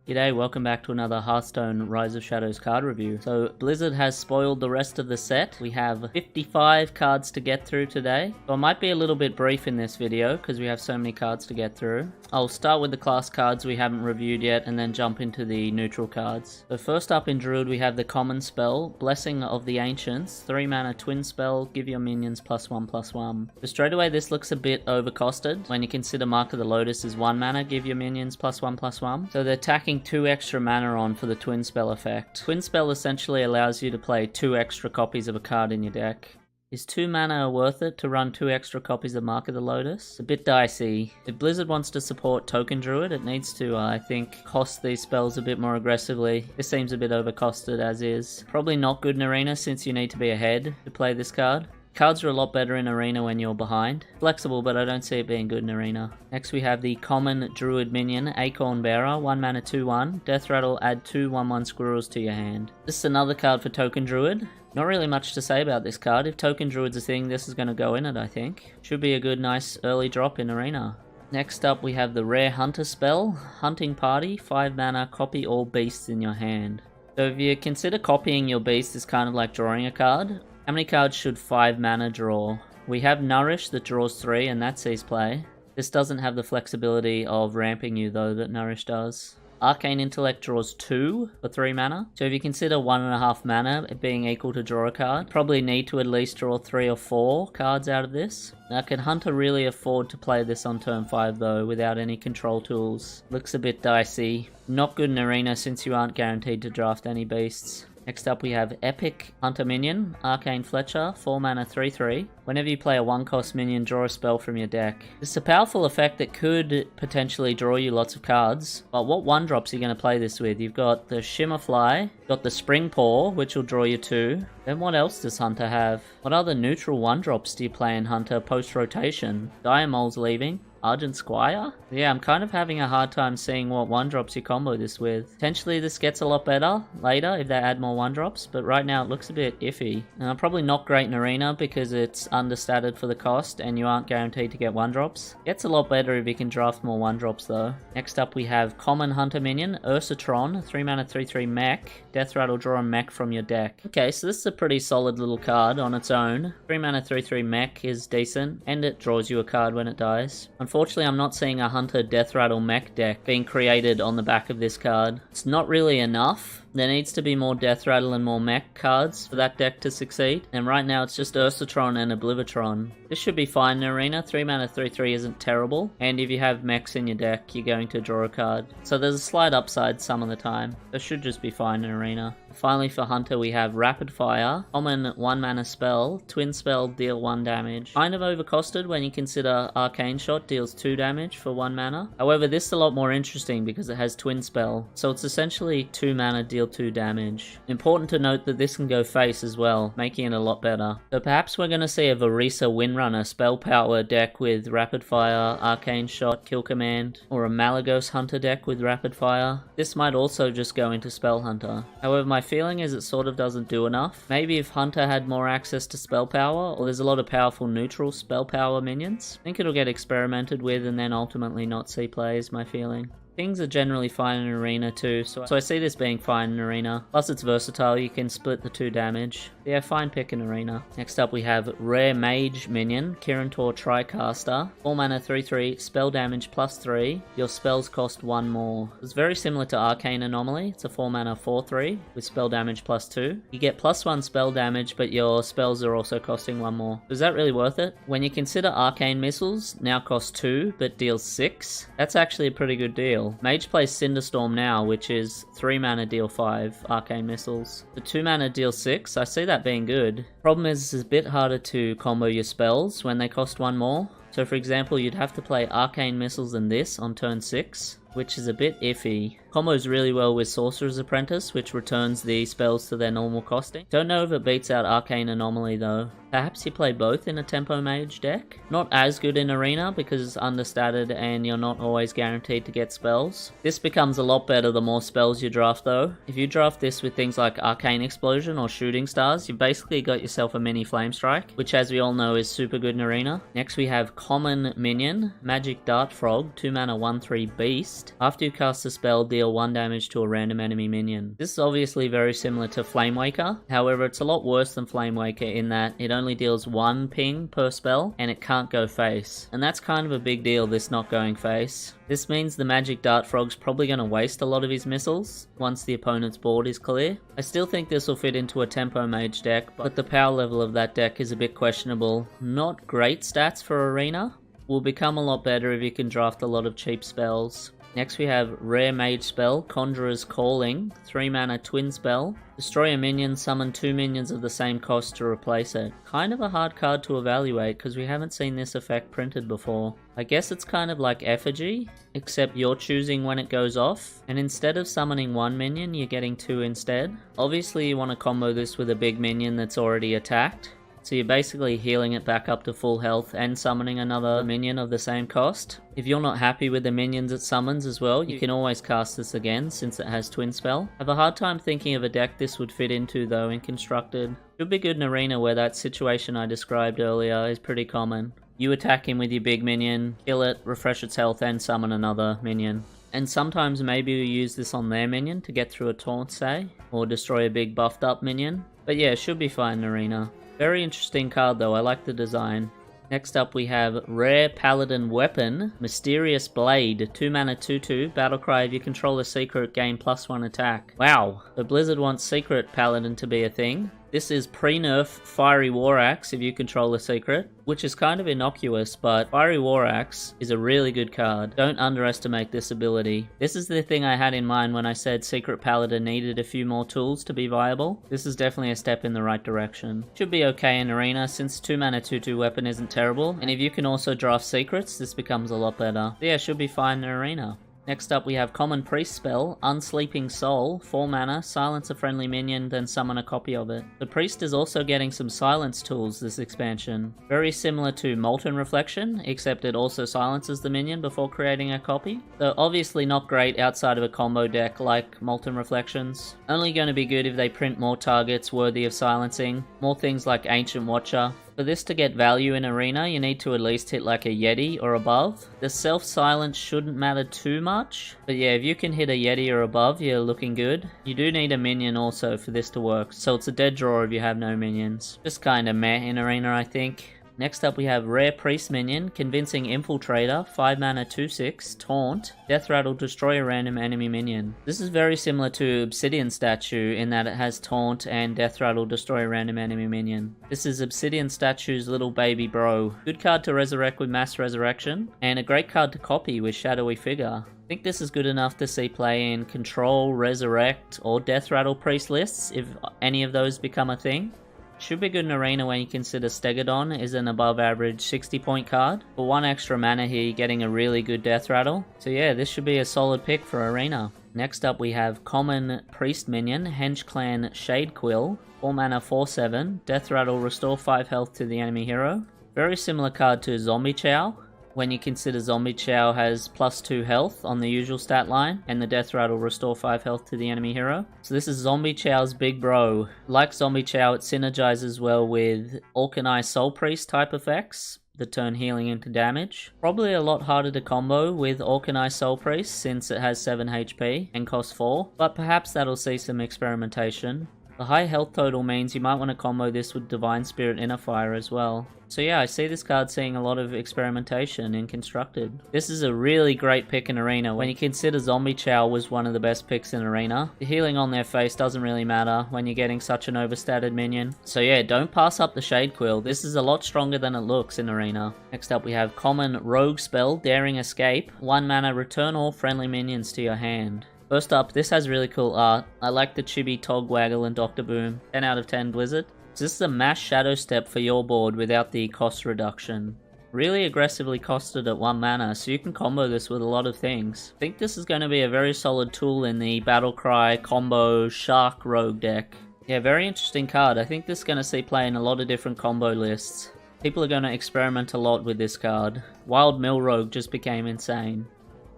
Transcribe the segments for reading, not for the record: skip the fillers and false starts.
G'day, welcome back to another Hearthstone Rise of Shadows card review. So Blizzard has spoiled the rest of the set. We have 55 cards to get through today. So I might be a little bit brief in this video because we have so many cards to get through. I'll start with the class cards we haven't reviewed yet and then jump into the neutral cards. So first up in Druid we have the common spell, Blessing of the Ancients, 3 mana twin spell, give your minions +1/+1. So straight away this looks a bit overcosted when you consider Mark of the Lotus is 1 mana, give your minions +1/+1. So they're attacking 2 extra mana on for the twin spell effect. Twin spell essentially allows you to play 2 extra copies of a card in your deck. Is 2 mana worth it to run 2 extra copies of Mark of the Lotus? A bit dicey. If Blizzard wants to support Token Druid, it needs to, I think, cost these spells a bit more aggressively. This seems a bit overcosted as is. Probably not good in Arena since you need to be ahead to play this card. Cards are a lot better in Arena when you're behind. Flexible, but I don't see it being good in Arena. Next we have the common Druid minion, Acorn Bearer, 1 mana 2/1. Death Rattle, add 2 1/1 squirrels to your hand. This is another card for Token Druid. Not really much to say about this card. If Token Druid's a thing, this is going to go in it, I think. Should be a good, nice early drop in Arena. Next up we have the rare Hunter spell, Hunting Party, 5 mana, copy all beasts in your hand. So if you consider copying your beast is kind of like drawing a card, how many cards should 5 mana draw? We have Nourish that draws 3 and that sees play. This doesn't have the flexibility of ramping you though that Nourish does. Arcane Intellect draws 2 for 3 mana. So if you consider 1.5 mana being equal to draw a card, probably need to at least draw 3 or 4 cards out of this. Now can Hunter really afford to play this on turn 5 though without any control tools? Looks a bit dicey. Not good in Arena since you aren't guaranteed to draft any beasts. Next up we have Epic Hunter Minion, Arcane Fletcher, 4 mana 3/3. Whenever you play a 1-cost minion, draw a spell from your deck. This is a powerful effect that could potentially draw you lots of cards, but what 1-drops are you going to play this with? You've got the Shimmerfly, got the Spring Paw, which will draw you 2. Then what else does Hunter have? What other neutral 1-drops do you play in Hunter post-rotation? Diamol's leaving. Argent Squire? Yeah, I'm kind of having a hard time seeing what 1-drops you combo this with. Potentially this gets a lot better later if they add more 1-drops, but right now it looks a bit iffy. Probably not great in Arena because it's understated for the cost and you aren't guaranteed to get 1-drops. Gets a lot better if you can draft more 1-drops though. Next up we have Common Hunter Minion, Ursatron, 3 mana 3/3 mech. Death Rattle, draw a mech from your deck. Okay, so this is a pretty solid little card on its own. 3 mana 3/3 mech is decent and it draws you a card when it dies. Unfortunately, I'm not seeing a Hunter Death Rattle mech deck being created on the back of this card. It's not really enough. There needs to be more Death Rattle and more mech cards for that deck to succeed. And right now it's just Ursatron and Oblivitron. This should be fine in Arena. 3 mana 3/3 isn't terrible. And if you have mechs in your deck, you're going to draw a card. So there's a slight upside some of the time. This should just be fine in Arena. Finally for Hunter we have Rapid Fire, common 1 mana spell, twin spell, deal 1 damage. Kind of overcosted when you consider Arcane Shot deals 2 damage for 1 mana. However, this is a lot more interesting because it has twin spell. So it's essentially 2 mana, deal 2 damage. Important to note that this can go face as well, making it a lot better. So perhaps we're going to see a Varisa Windrunner spell power deck with Rapid Fire, Arcane Shot, Kill Command, or a Malagos Hunter deck with Rapid Fire. This might also just go into Spell Hunter. However, my feeling is it sort of doesn't do enough. Maybe if Hunter had more access to spell power, or there's a lot of powerful neutral spell power minions, I think it'll get experimented with and then ultimately not see play is my feeling. Things are generally fine in Arena too, so I see this being fine in Arena. Plus it's versatile, you can split the 2 damage. Yeah, fine pick in Arena. Next up we have Rare Mage Minion, Kirantor Tricaster. 4 mana 3/3, spell damage +3. Your spells cost 1 more. It's very similar to Arcane Anomaly. It's a 4 mana 4/3 with spell damage +2. You get +1 spell damage, but your spells are also costing 1 more. Is that really worth it? When you consider Arcane Missiles now cost 2, but deals 6, that's actually a pretty good deal. Mage plays Cinderstorm now, which is 3 mana deal 5 Arcane Missiles. The 2 mana deal 6, I see that being good. Problem is it's a bit harder to combo your spells when they cost 1 more. So for example, you'd have to play Arcane Missiles and this on turn 6, which is a bit iffy. Combos really well with Sorcerer's Apprentice, which returns the spells to their normal costing. Don't know if it beats out Arcane Anomaly though. Perhaps you play both in a Tempo Mage deck. Not as good in Arena because it's understated and you're not always guaranteed to get spells. This becomes a lot better the more spells you draft though. If you draft this with things like Arcane Explosion or Shooting Stars, you've basically got yourself a mini Flame Strike, which as we all know is super good in Arena. Next we have Common Minion, Magic Dart Frog, 2 mana 1/3 Beast. Haste. After you cast a spell, deal 1 damage to a random enemy minion. This is obviously very similar to Flame Waker, however it's a lot worse than Flame Waker in that it only deals 1 ping per spell and it can't go face. And that's kind of a big deal, this not going face. This means the Magic Dart Frog's probably going to waste a lot of his missiles once the opponent's board is clear. I still think this will fit into a Tempo Mage deck, but the power level of that deck is a bit questionable. Not great stats for Arena. Will become a lot better if you can draft a lot of cheap spells. Next we have Rare Mage Spell, Conjurer's Calling, 3 mana twin spell. Destroy a minion, summon 2 minions of the same cost to replace it. Kind of a hard card to evaluate because we haven't seen this effect printed before. I guess it's kind of like Effigy, except you're choosing when it goes off, and instead of summoning 1 minion, you're getting 2 instead. Obviously you want to combo this with a big minion that's already attacked. So you're basically healing it back up to full health and summoning another minion of the same cost. If you're not happy with the minions it summons as well, you can always cast this again since it has Twin Spell. I have a hard time thinking of a deck this would fit into though in Constructed. Should be good in Arena where that situation I described earlier is pretty common. You attack him with your big minion, kill it, refresh its health and summon another minion. And sometimes maybe you use this on their minion to get through a taunt, say, or destroy a big buffed up minion. But yeah, should be fine in Arena. Very interesting card though, I like the design. Next up we have Rare Paladin Weapon, Mysterious Blade, 2 mana 2/2, battlecry if you control a secret, gain +1 attack. Wow, so Blizzard wants Secret Paladin to be a thing. This is pre-nerf Fiery War Axe if you control a secret, which is kind of innocuous, but Fiery War Axe is a really good card. Don't underestimate this ability. This is the thing I had in mind when I said Secret Paladin needed a few more tools to be viable. This is definitely a step in the right direction. Should be okay in Arena since 2 mana 2/2 weapon isn't terrible, and if you can also draft secrets, this becomes a lot better. So yeah, should be fine in Arena. Next up we have Common Priest spell, Unsleeping Soul, 4 mana, silence a friendly minion, then summon a copy of it. The Priest is also getting some silence tools this expansion. Very similar to Molten Reflection, except it also silences the minion before creating a copy. So obviously not great outside of a combo deck like Molten Reflections. Only going to be good if they print more targets worthy of silencing, more things like Ancient Watcher. For this to get value in Arena, you need to at least hit like a Yeti or above. The self-silence shouldn't matter too much, but yeah, if you can hit a Yeti or above, you're looking good. You do need a minion also for this to work, so it's a dead draw if you have no minions. Just kinda meh in Arena, I think. Next up we have Rare Priest Minion, Convincing Infiltrator, 5 mana 2/6, Taunt, Death Rattle, destroy a random enemy minion. This is very similar to Obsidian Statue in that it has Taunt and Death Rattle, destroy a random enemy minion. This is Obsidian Statue's little baby bro. Good card to resurrect with Mass Resurrection, and a great card to copy with Shadowy Figure. I think this is good enough to see play in Control, Resurrect, or Death Rattle Priest lists if any of those become a thing. Should be good in Arena when you consider Stegodon is an above average 60 point card. For 1 extra mana here, you're getting a really good Death Rattle. So yeah, this should be a solid pick for Arena. Next up we have Common Priest Minion, Henge Clan Shadequill, 4 mana 4/7, Death Rattle, restore 5 health to the enemy hero. Very similar card to Zombie Chow, when you consider Zombie Chow has +2 health on the usual stat line, and the Death Rattle restore 5 health to the enemy hero. So this is Zombie Chow's big bro. Like Zombie Chow, it synergizes well with Orkanai Soul Priest type effects that turn healing into damage. Probably a lot harder to combo with Orkanai Soul Priest since it has 7 HP and costs 4, but perhaps that'll see some experimentation. The high health total means you might want to combo this with Divine Spirit Inner Fire as well. So yeah, I see this card seeing a lot of experimentation in Constructed. This is a really great pick in Arena when you consider Zombie Chow was one of the best picks in Arena. The healing on their face doesn't really matter when you're getting such an overstated minion. So yeah, don't pass up the Shadequill. This is a lot stronger than it looks in Arena. Next up we have Common Rogue Spell, Daring Escape, 1 mana, return all friendly minions to your hand. First up, this has really cool art. I like the Chibi, Togwaggle, and Dr. Boom. 10 out of 10 Blizzard. So this is a mass Shadow Step for your board without the cost reduction. Really aggressively costed at 1 mana, so you can combo this with a lot of things. I think this is going to be a very solid tool in the Battlecry combo Shark Rogue deck. Yeah, very interesting card. I think this is going to see play in a lot of different combo lists. People are going to experiment a lot with this card. Wild Mill Rogue just became insane.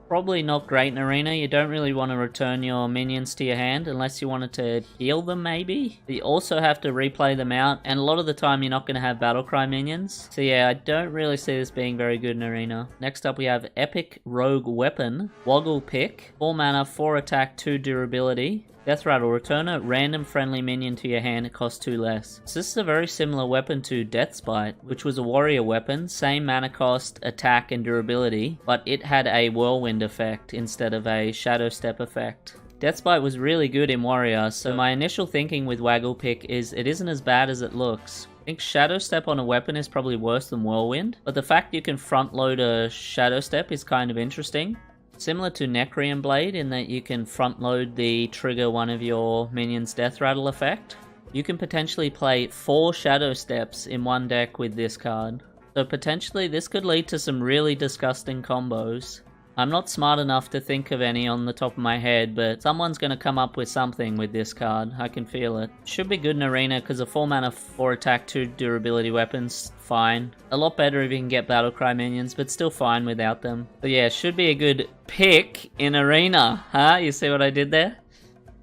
Probably not great in Arena. You don't really want to return your minions to your hand unless you wanted to heal them maybe. But you also have to replay them out, and a lot of the time you're not going to have Battlecry minions. So yeah, I don't really see this being very good in Arena. Next up we have Epic Rogue Weapon, Woggle Pick, 4 mana, 4 attack, 2 durability. Death Rattle, return a random friendly minion to your hand, it costs 2 less. So this is a very similar weapon to Death's Bite, which was a warrior weapon, same mana cost, attack, and durability, but it had a whirlwind effect instead of a shadow step effect. Death's Bite was really good in warrior, so my initial thinking with Waggle Pick is it isn't as bad as it looks. I think Shadow Step on a weapon is probably worse than Whirlwind, but the fact you can front load a Shadow Step is kind of interesting. Similar to Necrian Blade in that you can front load the trigger one of your minions' Death Rattle effect. You can potentially play 4 Shadow Steps in one deck with this card. So potentially this could lead to some really disgusting combos. I'm not smart enough to think of any on the top of my head, but someone's going to come up with something with this card. I can feel it. Should be good in Arena because a 4 mana, 4 attack, 2 durability weapons, fine. A lot better if you can get Battlecry minions, but still fine without them. But yeah, should be a good pick in Arena. Huh? You see what I did there?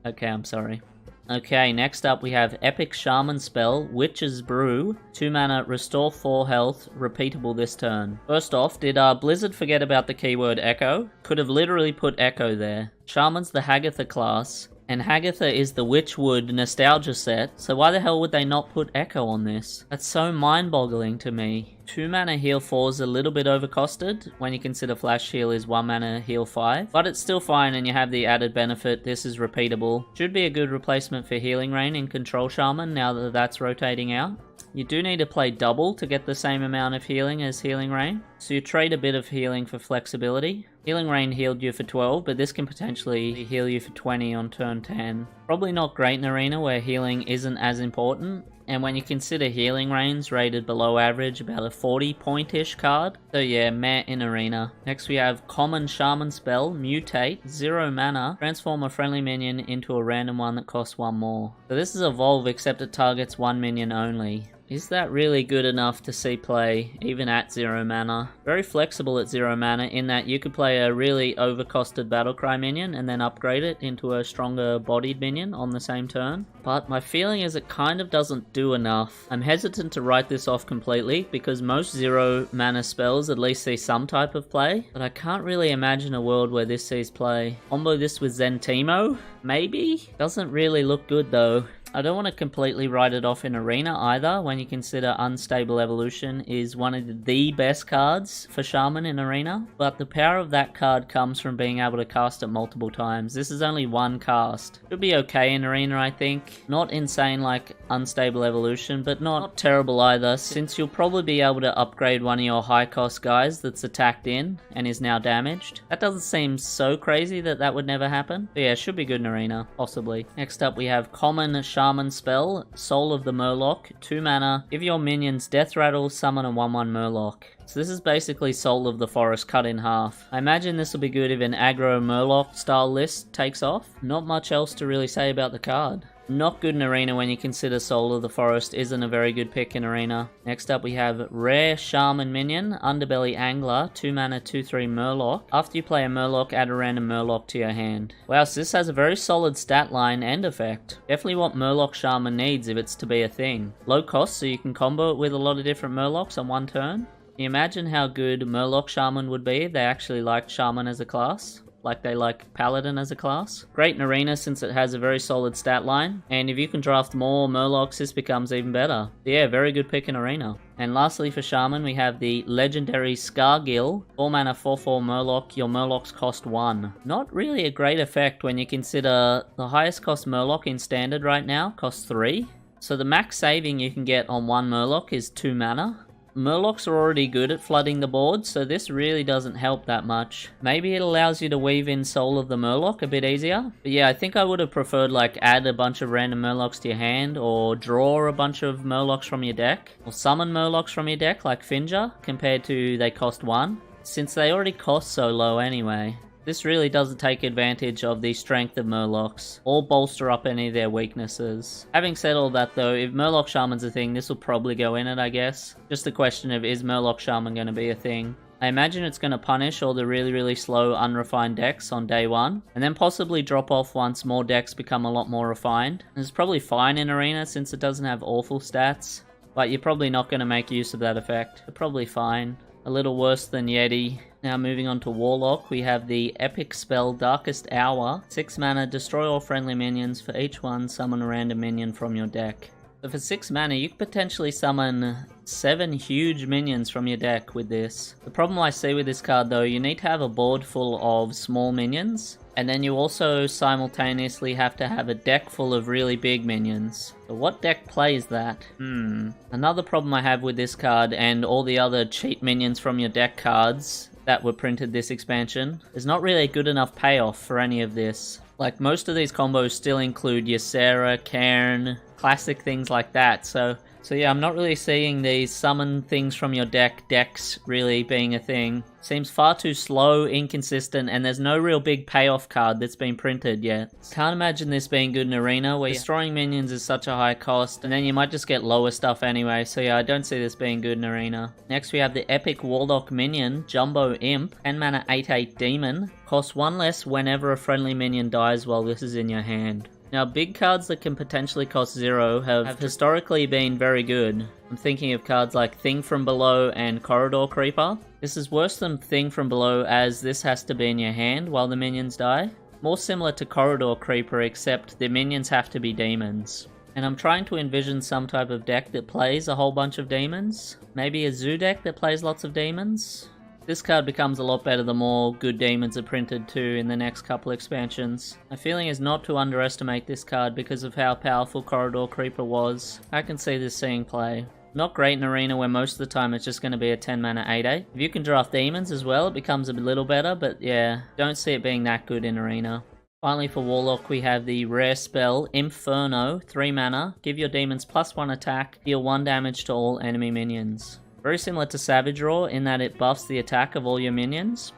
Okay, I'm sorry. Okay, next up we have Epic Shaman Spell, Witch's Brew, 2 mana, restore 4 health, repeatable this turn. First off, did Blizzard forget about the keyword Echo? Could have literally put Echo there. Shaman's the Hagatha class, and Hagatha is the Witchwood nostalgia set, so why the hell would they not put Echo on this? That's so mind-boggling to me. 2 mana heal 4 is a little bit overcosted when you consider flash heal is 1 mana heal 5, but it's still fine and you have the added benefit this is repeatable. Should be a good replacement for Healing Rain in Control Shaman now that that's rotating out. You do need to play double to get the same amount of healing as Healing Rain, so you trade a bit of healing for flexibility. Healing Rain healed you for 12, but this can potentially heal you for 20 on turn 10. Probably not great in Arena where healing isn't as important, and when you consider Healing Rain's rated below average, about a 40 point-ish card. So yeah, meh in Arena. Next we have Common Shaman Spell, Mutate, 0 mana, transform a friendly minion into a random one that costs 1 more. So this is Evolve except it targets 1 minion only. Is that really good enough to see play, even at 0 mana? Very flexible at 0 mana in that you could play a really overcosted Battlecry minion and then upgrade it into a stronger bodied minion on the same turn. But my feeling is it kind of doesn't do enough. I'm hesitant to write this off completely because most 0 mana spells at least see some type of play, but I can't really imagine a world where this sees play. Combo this with Zentimo? Maybe? Doesn't really look good though. I don't want to completely write it off in Arena either, when you consider Unstable Evolution is one of the best cards for Shaman in Arena, but the power of that card comes from being able to cast it multiple times. This is only 1 cast. Should be okay in Arena, I think. Not insane like Unstable Evolution, but not terrible either, since you'll probably be able to upgrade one of your high cost guys that's attacked in and is now damaged. That doesn't seem so crazy that that would never happen, but yeah, should be good in Arena, possibly. Next up we have Common Shaman Spell, Soul of the Murloc, 2 mana, give your minions Death Rattle, summon a 1/1 Murloc. So this is basically Soul of the Forest cut in half. I imagine this will be good if an aggro Murloc style list takes off. Not much else to really say about the card. Not good in Arena when you consider Soul of the Forest isn't a very good pick in Arena. Next up we have Rare Shaman Minion, Underbelly Angler, 2 mana 2/3 Murloc. After you play a Murloc, add a random Murloc to your hand. Wow, so this has a very solid stat line and effect. Definitely what Murloc Shaman needs if it's to be a thing. Low cost so you can combo it with a lot of different Murlocs on one turn. Can you imagine how good Murloc Shaman would be if they actually liked Shaman as a class? Like they like Paladin as a class. Great in Arena since it has a very solid stat line, and if you can draft more Murlocs this becomes even better. Yeah, very good pick in Arena. And lastly for Shaman we have the legendary Scargill, 4 mana 4/4 Murloc, your Murlocs cost 1. Not really a great effect when you consider the highest cost Murloc in Standard right now costs 3. So the max saving you can get on 1 Murloc is 2 mana. Murlocs are already good at flooding the board, so this really doesn't help that much. Maybe it allows you to weave in Soul of the Murloc a bit easier. But yeah, I think I would have preferred like add a bunch of random Murlocs to your hand, or draw a bunch of Murlocs from your deck, or summon Murlocs from your deck like Finja, compared to they cost 1, since they already cost so low anyway. This really doesn't take advantage of the strength of Murlocs, or bolster up any of their weaknesses. Having said all that though, if Murloc Shaman's a thing, this will probably go in it, I guess. Just a question of, is Murloc Shaman going to be a thing? I imagine it's going to punish all the really slow unrefined decks on day one, and then possibly drop off once more decks become a lot more refined. It's probably fine in Arena since it doesn't have awful stats, but you're probably not going to make use of that effect. They're probably fine. A little worse than Yeti. Now moving on to Warlock, we have the epic spell Darkest Hour. 6 mana, destroy all friendly minions. For each one, summon a random minion from your deck. So for 6 mana, you could potentially summon 7 huge minions from your deck with this. The problem I see with this card though, you need to have a board full of small minions, and then you also simultaneously have to have a deck full of really big minions. So what deck plays that? Another problem I have with this card and all the other cheat minions from your deck cards that were printed this expansion, there's not really a good enough payoff for any of this. Like, most of these combos still include Ysera, Cairn, classic things like that, so yeah, I'm not really seeing these summon things from your decks really being a thing. Seems far too slow, inconsistent, and there's no real big payoff card that's been printed yet. Can't imagine this being good in Arena, where destroying minions is such a high cost, and then you might just get lower stuff anyway, so yeah, I don't see this being good in Arena. Next we have the epic Warlock minion, Jumbo Imp, 10 mana 8/8 demon, costs 1 less whenever a friendly minion dies while this is in your hand. Now, big cards that can potentially cost 0 have historically been very good. I'm thinking of cards like Thing from Below and Corridor Creeper. This is worse than Thing from Below, as this has to be in your hand while the minions die. More similar to Corridor Creeper, except the minions have to be demons. And I'm trying to envision some type of deck that plays a whole bunch of demons. Maybe a zoo deck that plays lots of demons? This card becomes a lot better the more good demons are printed too in the next couple expansions. My feeling is not to underestimate this card because of how powerful Corridor Creeper was. I can see this seeing play. Not great in Arena, where most of the time it's just going to be a 10 mana 8/8. If you can draft demons as well, it becomes a little better, but yeah, don't see it being that good in Arena. Finally for Warlock we have the rare spell Inferno, 3 mana, give your demons +1 attack, deal 1 damage to all enemy minions. Very similar to Savage Roar in that it buffs the attack of all your minions.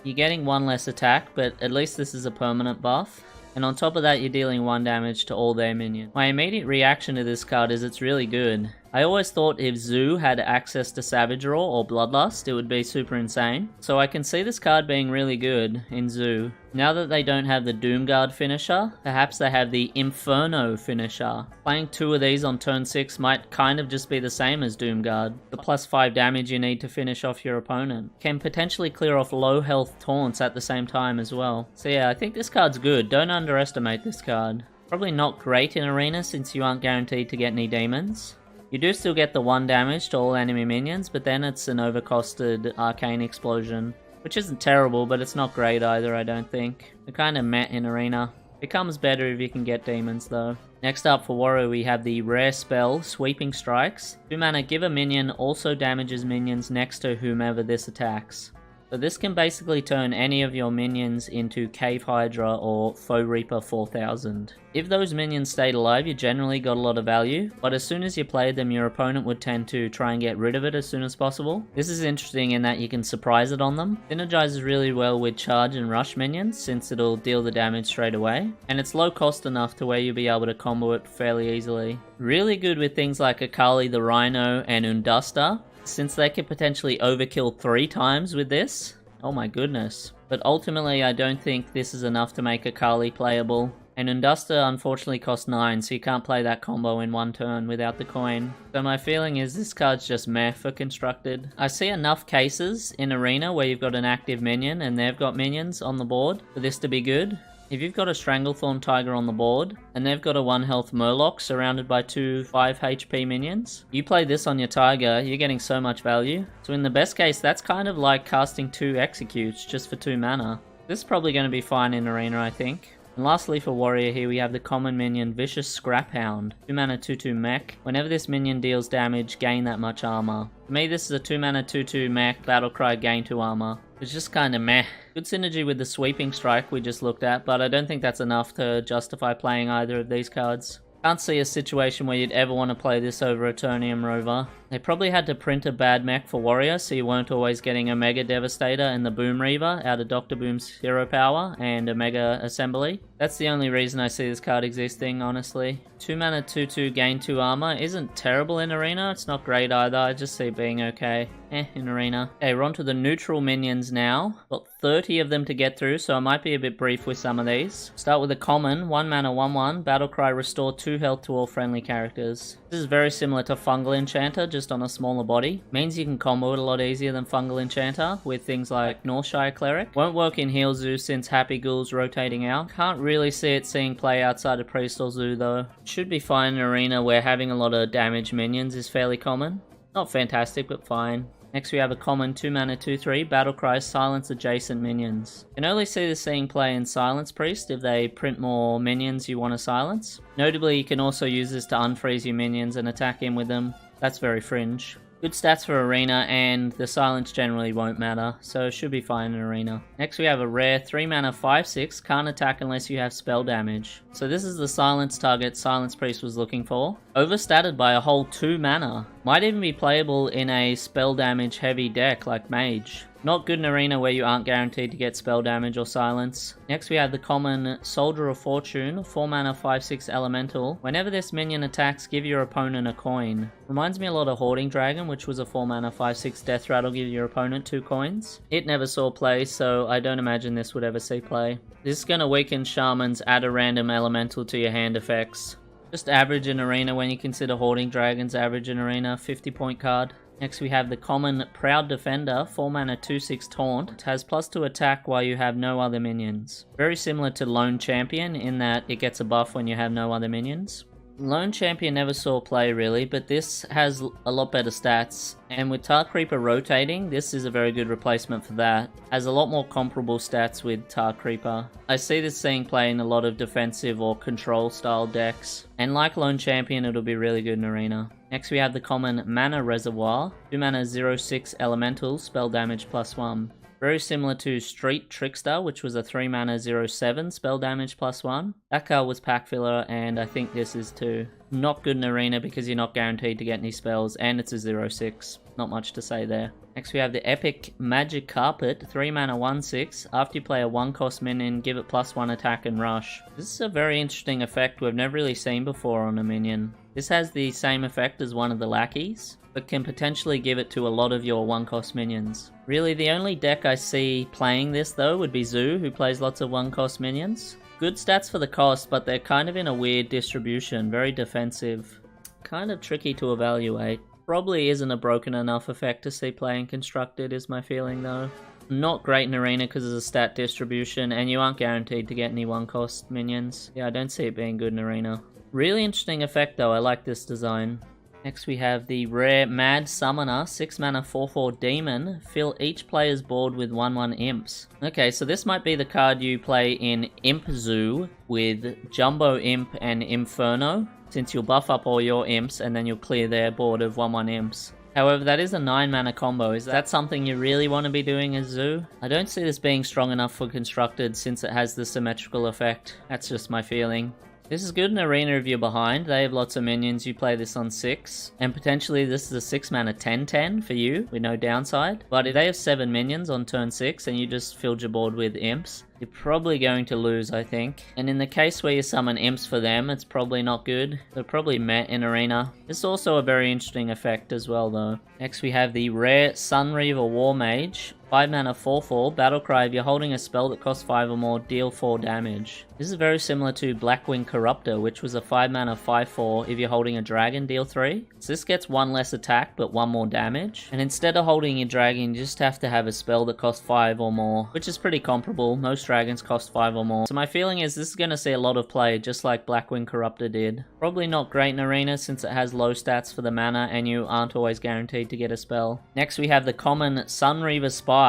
You're getting 1 less attack, but at least this is a permanent buff. And on top of that, you're dealing 1 damage to all their minions. My immediate reaction to this card is it's really good. I always thought if Zoo had access to Savage Roar or Bloodlust, it would be super insane. So I can see this card being really good in Zoo. Now that they don't have the Doomguard finisher, perhaps they have the Inferno finisher. Playing 2 of these on turn 6 might kind of just be the same as Doomguard. The +5 damage you need to finish off your opponent. Can potentially clear off low health taunts at the same time as well. So yeah, I think this card's good. Don't underestimate this card. Probably not great in Arena since you aren't guaranteed to get any demons. You do still get the 1 damage to all enemy minions, but then it's an overcosted Arcane Explosion. Which isn't terrible, but it's not great either, I don't think. They're kind of meh in Arena. Becomes better if you can get demons though. Next up for Warrior we have the rare spell, Sweeping Strikes. 2 mana, give a minion, also damages minions next to whomever this attacks. So this can basically turn any of your minions into Cave Hydra or Foe Reaper 4000. If those minions stayed alive, you generally got a lot of value, but as soon as you played them, your opponent would tend to try and get rid of it as soon as possible. This is interesting in that you can surprise it on them. Synergizes really well with charge and rush minions, since it'll deal the damage straight away, and it's low cost enough to where you'll be able to combo it fairly easily. Really good with things like Akali the Rhino and Unduster, since they could potentially overkill 3 times with this. Oh my goodness. But ultimately I don't think this is enough to make Akali playable. And Unduster unfortunately costs 9, so you can't play that combo in 1 turn without the coin. So my feeling is this card's just meh for constructed. I see enough cases in Arena where you've got an active minion and they've got minions on the board for this to be good. If you've got a Stranglethorn Tiger on the board, and they've got a 1 health Murloc surrounded by 2 5 HP minions, you play this on your Tiger, you're getting so much value. So in the best case, that's kind of like casting 2 Executes just for 2 mana. This is probably going to be fine in Arena, I think. And lastly for Warrior here we have the common minion Vicious Scrap Hound. 2 mana 2/2 mech. Whenever this minion deals damage, gain that much armor. For me this is a 2 mana 2/2 mech, Battlecry, gain 2 armor. It's just kinda meh. Good synergy with the Sweeping Strike we just looked at, but I don't think that's enough to justify playing either of these cards. Can't see a situation where you'd ever want to play this over Eternium Rover. They probably had to print a bad mech for Warrior, so you weren't always getting Omega Devastator and the Boom Reaver out of Dr. Boom's Hero Power and Omega Assembly. That's the only reason I see this card existing, honestly. 2 mana 2/2 gain 2 armor isn't terrible in Arena. It's not great either. I just see it being okay. In Arena. Okay, we're on to the neutral minions now. Got 30 of them to get through, so I might be a bit brief with some of these. Start with a common, 1 mana 1/1, Battlecry, restore 2 health to all friendly characters. This is very similar to Fungal Enchanter, just on a smaller body. Means you can combo it a lot easier than Fungal Enchanter with things like Northshire Cleric. Won't work in Heal Zoo since Happy Ghoul's rotating out. Can't really see it seeing play outside of Priest or Zoo though. Should be fine in Arena where having a lot of damage minions is fairly common. Not fantastic, but fine. Next we have a common 2 mana 2/3, Battlecry, silence adjacent minions. You can only see this seeing play in Silence Priest if they print more minions you want to silence. Notably, you can also use this to unfreeze your minions and attack in with them. That's very fringe. Good stats for Arena, and the silence generally won't matter, so it should be fine in Arena. Next we have a rare 3 mana 5/6, can't attack unless you have spell damage. So this is the silence target Silence Priest was looking for. Overstated by a whole 2 mana. Might even be playable in a spell damage heavy deck like Mage. Not good in Arena where you aren't guaranteed to get spell damage or silence. Next we have the common Soldier of Fortune, 4 mana 5/6 elemental. Whenever this minion attacks, give your opponent a coin. Reminds me a lot of Hoarding Dragon, which was a 4 mana 5/6 death rattle, give your opponent 2 coins. It never saw play, so I don't imagine this would ever see play. This is going to weaken Shaman's add a random elemental to your hand effects. Just average in Arena when you consider Hoarding Dragon's average in Arena, 50-point card. Next we have the common Proud Defender, 4 mana 2/6 taunt. It has +2 attack while you have no other minions. Very similar to Lone Champion in that it gets a buff when you have no other minions. Lone Champion never saw play really, but this has a lot better stats. And with Tar Creeper rotating, this is a very good replacement for that. Has a lot more comparable stats with Tar Creeper. I see this seeing play in a lot of defensive or control style decks. And like Lone Champion, it'll be really good in Arena. Next we have the common Mana Reservoir, 2 mana 0/6 elemental, spell damage +1. Very similar to Street Trickster, which was a 3 mana 0/7, spell damage +1. That card was pack filler, and I think this is too. Not good in Arena because you're not guaranteed to get any spells, and it's a 0/6. Not much to say there. Next we have the epic Magic Carpet, 3 mana 1/6. After you play a 1-cost minion, give it +1 attack and rush. This is a very interesting effect we've never really seen before on a minion. This has the same effect as one of the lackeys, but can potentially give it to a lot of your 1-cost minions. Really, the only deck I see playing this though would be Zoo, who plays lots of 1-cost minions. Good stats for the cost, but they're kind of in a weird distribution, very defensive. Kind of tricky to evaluate. Probably isn't a broken enough effect to see playing constructed is my feeling though. Not great in Arena because of the stat distribution, and you aren't guaranteed to get any 1-cost minions. Yeah, I don't see it being good in Arena. Really interesting effect though, I like this design. Next we have the rare Mad Summoner, 6 mana 4/4 demon. Fill each player's board with 1/1 imps. Okay, so this might be the card you play in Imp Zoo with Jumbo Imp and Inferno, since you'll buff up all your imps and then you'll clear their board of 1/1 imps. However, that is a 9 mana combo. Is that something you really want to be doing as Zoo? I don't see this being strong enough for constructed since it has the symmetrical effect. That's just my feeling. This is good in Arena if you're behind. They have lots of minions, you play this on 6. And potentially this is a 6 mana 10/10 for you, with no downside. But if they have 7 minions on turn 6 and you just filled your board with imps, you're probably going to lose, I think. And in the case where you summon imps for them, it's probably not good. They're probably met in Arena. This is also a very interesting effect as well though. Next we have the rare Sunreaver War Mage. 5 mana 4/4, Battlecry. If you're holding a spell that costs 5 or more, deal 4 damage. This is very similar to Blackwing Corruptor, which was a 5 mana 5/4. If you're holding a dragon, deal 3. So this gets 1 less attack, but 1 more damage. And instead of holding your dragon, you just have to have a spell that costs 5 or more, which is pretty comparable. Most dragons cost 5 or more. So my feeling is this is going to see a lot of play, just like Blackwing Corruptor did. Probably not great in Arena since it has low stats for the mana and you aren't always guaranteed to get a spell. Next we have the common Sunreaver Spy.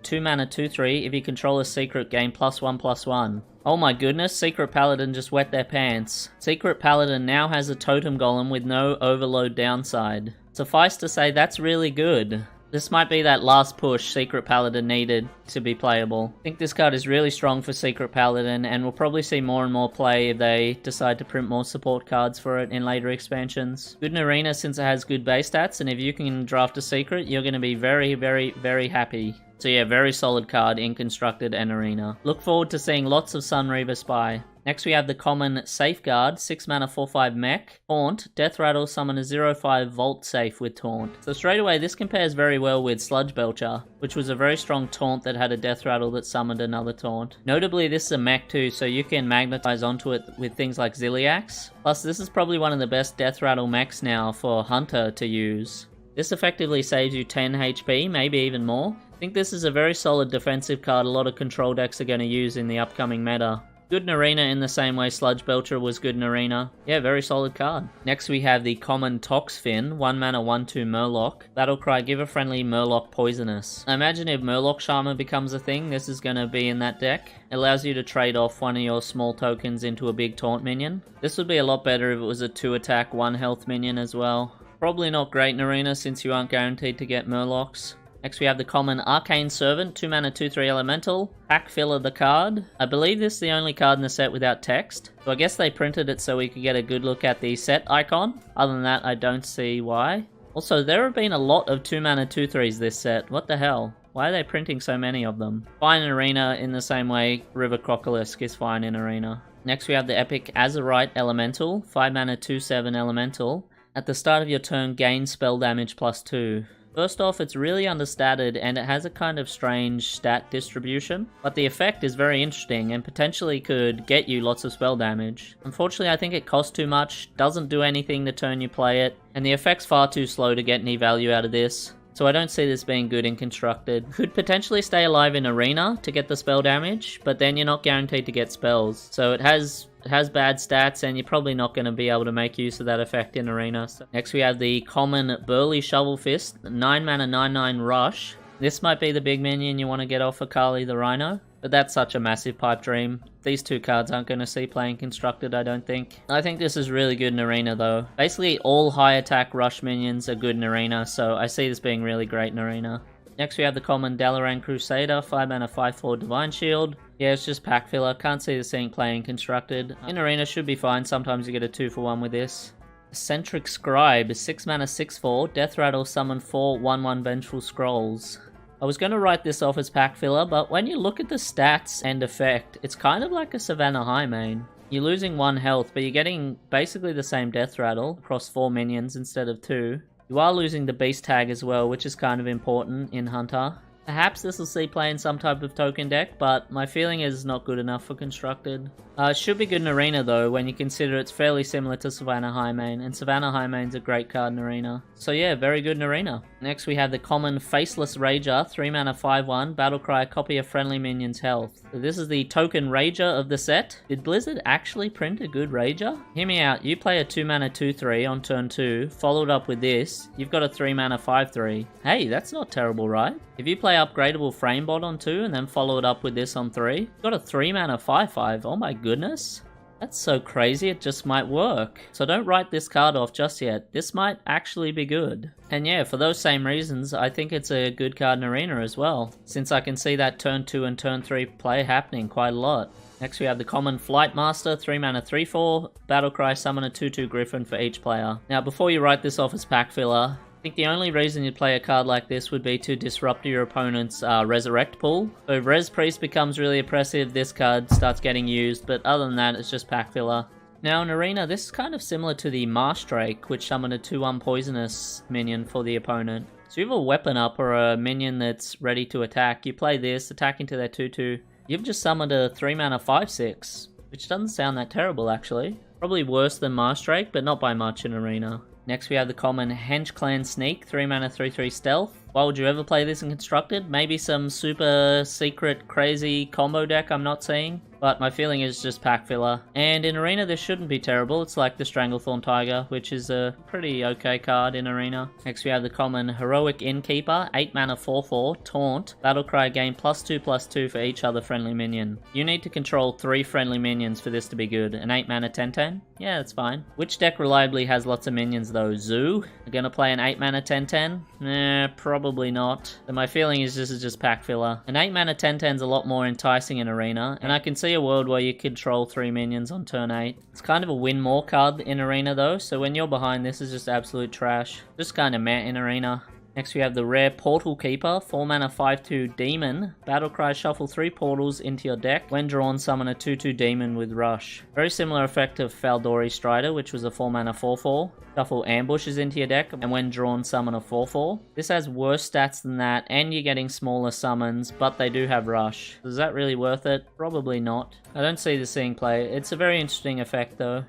2 mana 2/3. If you control a secret, gain +1/+1. Oh my goodness, Secret Paladin just wet their pants. Secret Paladin now has a totem golem with no overload downside. Suffice to say, that's really good. This might be that last push Secret Paladin needed to be playable. I think this card is really strong for Secret Paladin, and we'll probably see more and more play if they decide to print more support cards for it in later expansions. Good in Arena since it has good base stats, and if you can draft a Secret, you're going to be very, very, very happy. So yeah, very solid card in Constructed and Arena. Look forward to seeing lots of Sunreaver Spy. Next we have the common Safeguard, 6 mana 4/5 mech, Taunt, Death Rattle, summon a 0/5 Vault Safe with Taunt. So straight away this compares very well with Sludge Belcher, which was a very strong Taunt that had a Death Rattle that summoned another Taunt. Notably this is a mech too, so you can magnetize onto it with things like Ziliax. Plus this is probably one of the best Death Rattle mechs now for Hunter to use. This effectively saves you 10 HP, maybe even more. I think this is a very solid defensive card a lot of control decks are going to use in the upcoming meta. Good in Arena in the same way Sludge Belcher was good in Arena. Yeah, very solid card. Next we have the common Toxfin, 1 mana 1/2 Murloc. Battlecry, give a friendly Murloc poisonous. I imagine if Murloc Shaman becomes a thing, this is going to be in that deck. It allows you to trade off one of your small tokens into a big taunt minion. This would be a lot better if it was a 2 attack, 1 health minion as well. Probably not great in Arena since you aren't guaranteed to get Murlocs. Next we have the common Arcane Servant, 2 mana 2/3 elemental, pack filler the card. I believe this is the only card in the set without text, so I guess they printed it so we could get a good look at the set icon. Other than that, I don't see why. Also, there have been a lot of 2 mana 2/3s this set. What the hell? Why are they printing so many of them? Fine in Arena in the same way River Crocolisk is fine in Arena. Next we have the epic Azurite Elemental, 5 mana 2/7 elemental. At the start of your turn, gain spell damage +2. First off, it's really understated and it has a kind of strange stat distribution, but the effect is very interesting and potentially could get you lots of spell damage. Unfortunately, I think it costs too much, doesn't do anything the turn you play it, and the effect's far too slow to get any value out of this. So I don't see this being good in Constructed. Could potentially stay alive in Arena to get the spell damage, but then you're not guaranteed to get spells. So it has bad stats and you're probably not going to be able to make use of that effect in Arena. So next we have the common Burly Shovel Fist, 9 mana 9/9 Rush. This might be the big minion you want to get off Akali the Rhino, but that's such a massive pipe dream. These two cards aren't going to see playing Constructed, I don't think. I think this is really good in Arena though. Basically all high attack rush minions are good in Arena, so I see this being really great in Arena. Next we have the common Dalaran Crusader, 5 mana 5/4 Divine Shield. Yeah, it's just pack filler, can't see this being playing Constructed. In Arena should be fine, sometimes you get a 2-for-1 with this. Eccentric Scribe, 6 mana 6/4, Death Rattle, summon 4 1/1 Vengeful Scrolls. I was going to write this off as pack filler, but when you look at the stats and effect, it's kind of like a Savannah High main. You're losing 1 health, but you're getting basically the same Death Rattle across 4 minions instead of 2. You are losing the Beast Tag as well, which is kind of important in Hunter. Perhaps this will see play in some type of token deck, but my feeling is it's not good enough for Constructed. It should be good in Arena though, when you consider it's fairly similar to Savannah High main, and Savannah High main's a great card in Arena. So yeah, very good in Arena. Next we have the common Faceless Rager, 3 mana 5/1, Battlecry, copy a friendly minion's health. So this is the token Rager of the set. Did Blizzard actually print a good Rager? Hear me out, you play a 2 mana 2/3 on turn 2, followed up with this, you've got a 3 mana 5/3. Hey, that's not terrible, right? If you play upgradable Framebot on 2 and then follow it up with this on 3, you've got a 3 mana 5/5. Oh my goodness. That's so crazy, it just might work. So don't write this card off just yet. This might actually be good. And yeah, for those same reasons, I think it's a good card in Arena as well, since I can see that turn 2 and turn 3 play happening quite a lot. Next we have the common Flight Master, 3 mana 3/4, Battlecry, summon a 2/2 Griffin for each player. Now before you write this off as pack filler, I think the only reason you'd play a card like this would be to disrupt your opponent's Resurrect pool. So if Res Priest becomes really oppressive, this card starts getting used, but other than that, it's just pack filler. Now in Arena, this is kind of similar to the Marsh Drake, which summoned a 2/1 Poisonous minion for the opponent. So you have a weapon up or a minion that's ready to attack, you play this, attack into their 2/2. You've just summoned a 3 mana 5/6, which doesn't sound that terrible actually. Probably worse than Marsh Drake, but not by much in Arena. Next we have the common Hench Clan Sneak, 3 mana 3/3 stealth. Why would you ever play this in Constructed? Maybe some super secret crazy combo deck I'm not seeing. but my feeling is just pack filler. And in Arena, this shouldn't be terrible. It's like the Stranglethorn Tiger, which is a pretty okay card in Arena. Next we have the common Heroic Innkeeper, 8 mana 4/4, Taunt, Battlecry, gain +2/+2 for each other friendly minion. You need to control 3 friendly minions for this to be good. An 8 mana 10/10? Yeah, that's fine. Which deck reliably has lots of minions though? Zoo? You're gonna play an 8 mana 10/10? Nah, probably not. And my feeling is this is just pack filler. An 8 mana 10/10 is a lot more enticing in Arena, and I can see a world where you control 3 minions on turn 8. It's kind of a win more card in Arena though, so when you're behind, this is just absolute trash. Just kind of meh in Arena. Next we have the rare Portal Keeper, 4 mana 5/2 Demon. Battlecry, shuffle 3 portals into your deck. When drawn, summon a 2/2 Demon with Rush. Very similar effect of Faldori Strider, which was a 4 mana 4/4. Shuffle ambushes into your deck, and when drawn, summon a 4/4. This has worse stats than that, and you're getting smaller summons, but they do have Rush. Is that really worth it? Probably not. I don't see this seeing play. It's a very interesting effect though.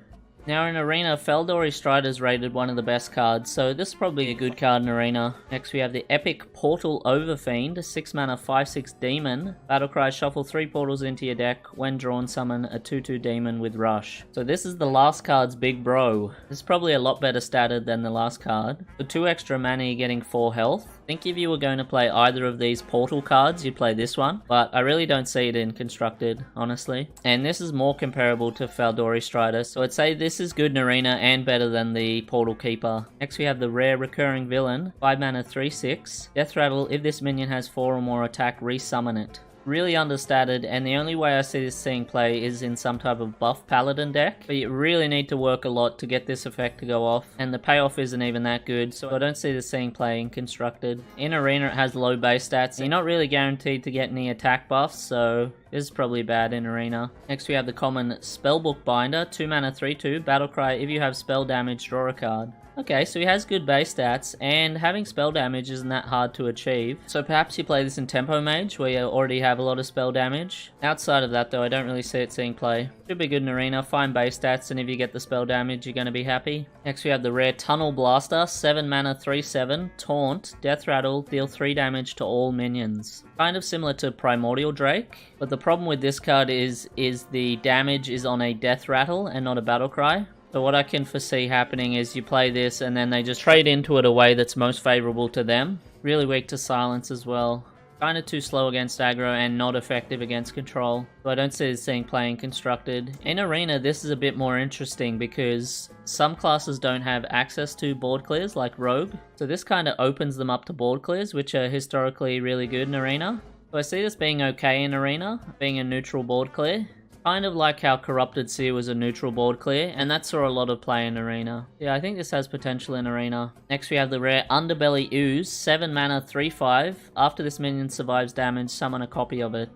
Now in Arena, Faldori Strider is rated one of the best cards, so this is probably a good card in Arena. Next we have the Epic Portal Overfiend, 6 mana 5/6 Demon. Battlecry, shuffle 3 portals into your deck. When drawn, summon a 2/2 Demon with Rush. So this is the last card's big bro. This is probably a lot better statted than the last card. For 2 extra mana, you're getting 4 health. I think if you were going to play either of these portal cards, you'd play this one, but I really don't see it in Constructed, honestly. And this is more comparable to Faldori Strider, so I'd say this is good in Arena and better than the Portal Keeper. Next we have the rare Recurring Villain, 5 mana 3/6. Death Rattle, if this minion has 4 or more attack, resummon it. Really understated, and the only way I see this seeing play is in some type of buff paladin deck, but you really need to work a lot to get this effect to go off, and the payoff isn't even that good, so I don't see this seeing play in Constructed. In Arena it has low base stats, you're not really guaranteed to get any attack buffs, so this is probably bad in Arena. Next we have the common Spellbook Binder, 2 mana 3/2, Battlecry, if you have spell damage, draw a card. Okay, so he has good base stats, and having spell damage isn't that hard to achieve. So perhaps you play this in Tempo Mage, where you already have a lot of spell damage. Outside of that though, I don't really see it seeing play. Should be good in Arena, fine base stats, and if you get the spell damage, you're going to be happy. Next we have the rare Tunnel Blaster, 7 mana 3/7, Taunt, Death Rattle, deal 3 damage to all minions. Kind of similar to Primordial Drake, but the problem with this card is the damage is on a Death Rattle and not a Battlecry. So what I can foresee happening is you play this and then they just trade into it a way that's most favorable to them. Really weak to silence as well. Kind of too slow against aggro and not effective against control. So I don't see this seeing playing Constructed. In Arena, this is a bit more interesting because some classes don't have access to board clears like Rogue. So this kind of opens them up to board clears, which are historically really good in Arena. So I see this being okay in Arena, being a neutral board clear. Kind of like how Corrupted Seer was a neutral board clear, and that saw a lot of play in Arena. Yeah, I think this has potential in Arena. Next we have the rare Underbelly Ooze, 7 mana 3/5. After this minion survives damage, summon a copy of it.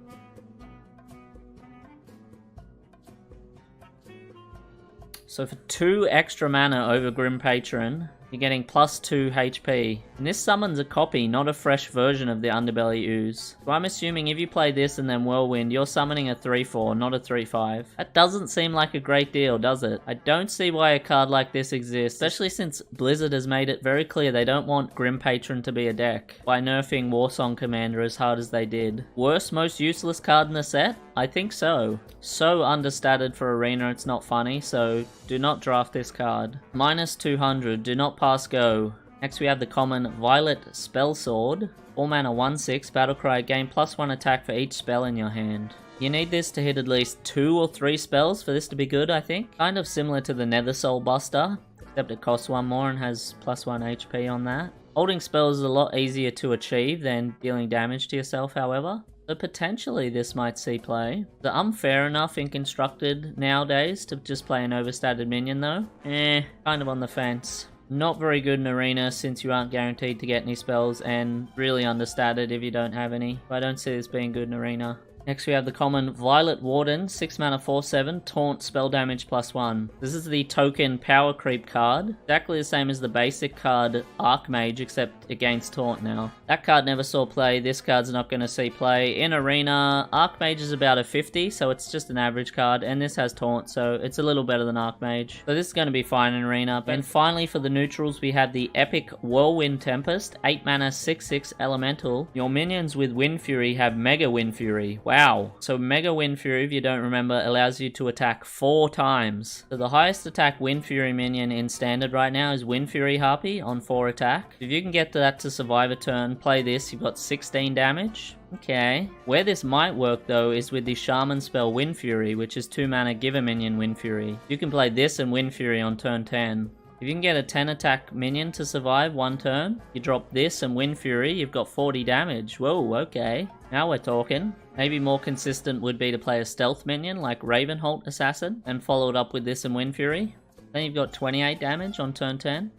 So for 2 extra mana over Grim Patron, you're getting +2 HP. And this summons a copy, not a fresh version of the Underbelly Ooze. So I'm assuming if you play this and then Whirlwind, you're summoning a 3/4, not a 3/5. That doesn't seem like a great deal, does it? I don't see why a card like this exists, especially since Blizzard has made it very clear they don't want Grim Patron to be a deck, by nerfing Warsong Commander as hard as they did. Worst, most useless card in the set? I think so. So understated for Arena, it's not funny, so do not draft this card. -200, do not pass go. Next we have the common Violet Spellsword, 4 mana 1/6, Battlecry, gain +1 attack for each spell in your hand. You need this to hit at least 2 or 3 spells for this to be good, I think. Kind of similar to the Nether Soul Buster, except it costs 1 more and has +1 HP on that. Holding spells is a lot easier to achieve than dealing damage to yourself, however. So potentially this might see play. Is it unfair enough in Constructed nowadays to just play an overstated minion though? Kind of on the fence. Not very good in Arena since you aren't guaranteed to get any spells, and really understated if you don't have any. But I don't see this being good in Arena. Next we have the common Violet Warden, 6 mana 4/7, Taunt, spell damage +1. This is the token power creep card. Exactly the same as the basic card Archmage, except against Taunt now. That card never saw play, this card's not going to see play. In Arena, Archmage is about a 50, so it's just an average card, and this has Taunt, so it's a little better than Archmage. So this is going to be fine in Arena. And finally for the neutrals, we have the Epic Whirlwind Tempest, 8 mana 6/6 Elemental. Your minions with Wind Fury have Mega Wind Fury. Wow. Wow. So Mega Wind Fury, if you don't remember, allows you to attack 4 times. So the highest attack Wind Fury minion in Standard right now is Wind Fury Harpy on 4 attack. If you can get to that to survive a turn, play this, you've got 16 damage. Okay. Where this might work though is with the Shaman spell Wind Fury, which is 2 mana, give a minion Wind Fury. You can play this and Wind Fury on turn 10. If you can get a 10 attack minion to survive 1 turn, you drop this and Wind Fury, you've got 40 damage. Whoa, okay. Now we're talking. Maybe more consistent would be to play a stealth minion like Ravenholt Assassin and follow it up with this and Wind Fury. Then you've got 28 damage on turn 10.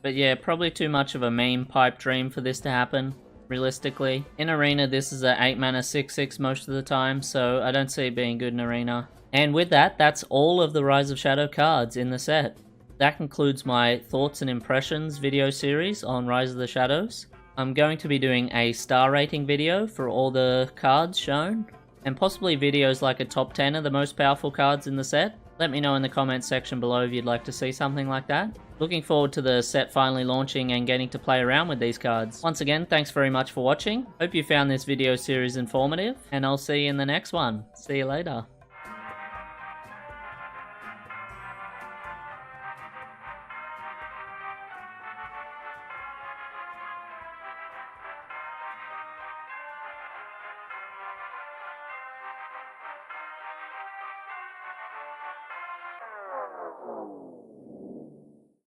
But yeah, probably too much of a meme pipe dream for this to happen, realistically. In Arena, this is a 8 mana 6/6 most of the time, so I don't see it being good in Arena. And with that, that's all of the Rise of Shadow cards in the set. That concludes my thoughts and impressions video series on Rise of the Shadows. I'm going to be doing a star rating video for all the cards shown, and possibly videos like a top 10 of the most powerful cards in the set. Let me know in the comments section below if you'd like to see something like that. Looking forward to the set finally launching and getting to play around with these cards. Once again, thanks very much for watching. Hope you found this video series informative, and I'll see you in the next one. See you later.